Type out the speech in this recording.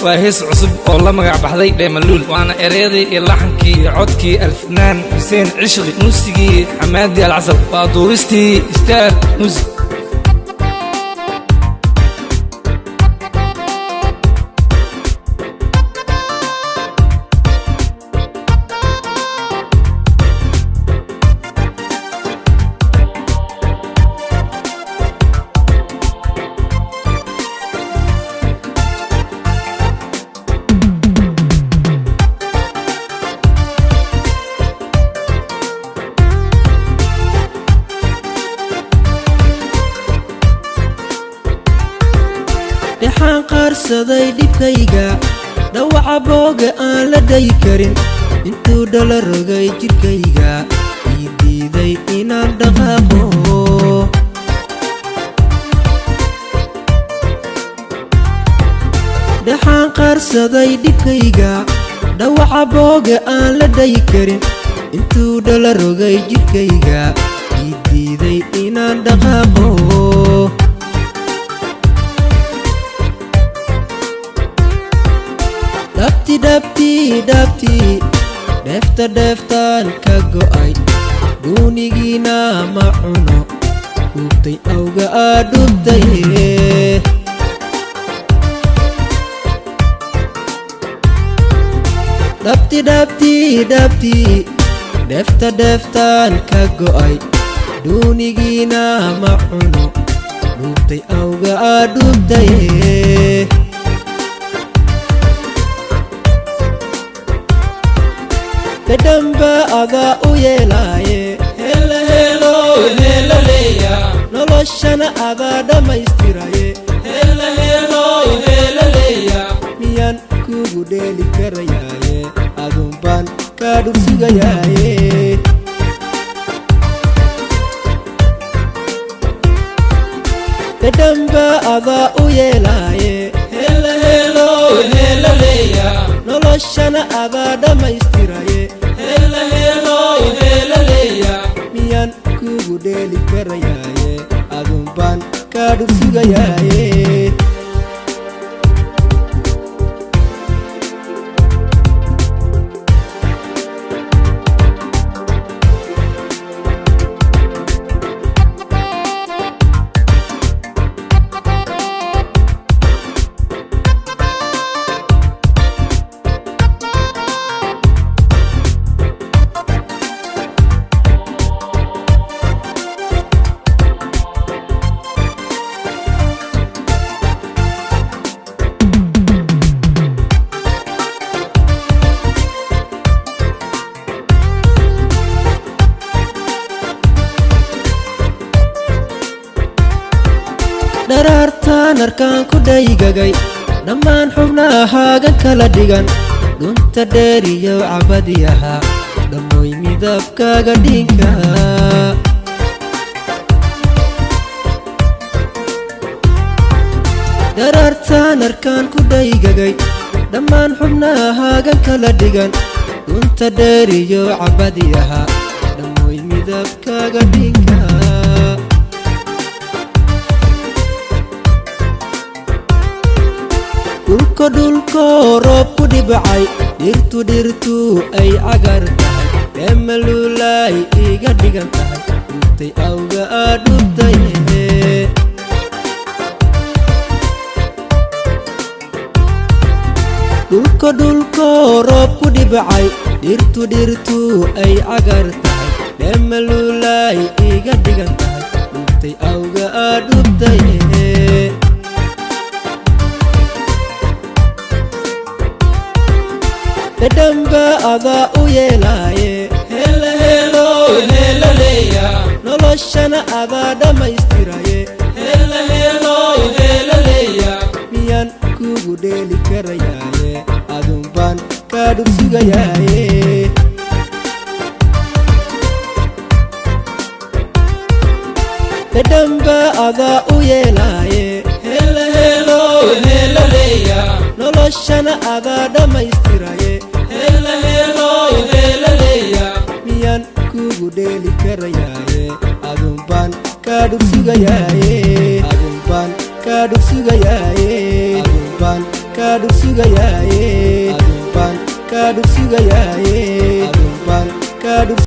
وهيس عصب والله ما قاعد بحذي ليه ملول وانا اريدي اللحنكي عدكي الفنان حسين عشقي موسيقي حمادي العسل بادورستي ستار موسيقى waxaan qaarsaday dhibkayga dhawaca booga aan la dayi karin intuu dhala rogay jirkayga ii diiday inaan dhaqaaqo waxaan qaarsaday dhibkayga dhawaca booga aan la dayi karin intuu dhala rogay jirkayga ii diiday inaan dhaqaaqo dabti deftaan ka go'ay duunigiina ma cuno dhubtay awga dhubtay dabti deftaan ka go'ay duunigiina ma cuno dhubtay awga dhubtay kadamba ada u yeelaaye hela helo hela leeya noloshana ada dhamaystiraye hela helo hela leeya miyaan kugu dheeli karayaaye adun baan kaa dhursugayaaye kadamba ada u yeelaaye hela helo hela leeya noloshana ada dhamaystiraye hela helo hela leeya miyaan kugu dheeli karayaaye adun baan kaa dhursugayaaye daraartaan arkaan ku dhaygagay dhammaan xubnahaagan kala dhigan dhunta dheer iyo cabadiyaha dhammooy midabkaaga dhinka daraartaan arkaan ku dhaygagay dhammaan xubnahaagan kala dhigan dhunta dheer iyo cabadiyaha dhammooy midabkaaga dhinka dhulko roob ku dhibcay dhirtu ay cagar tahay emalulay iga dhigan tahay dhubtay awga dhubtay dhulko roob ku dhibcay dhirtu ay cagar tahay emalulay iga dhigan tahay dhubtay awga dhubtay kadamba ada u yeelaaye hela helo hela leeya noloshana ada dhamaystiraye hela helo hela leeya miyaan kugu dheeli karayaaye adun baan kaa dhursugayaaye kadamba ada u yeelaaye hela helo hela leeya noloshana ada dhamaystiraye hela helo hela leeya miyaan kugu dheeli karayaaye adun baan kaa dhursugayaaye adun baan kaa dhursugayaaye adun baan kadhur sugayaaye adunbaan kadhur sugayaaye adunbaan kadhur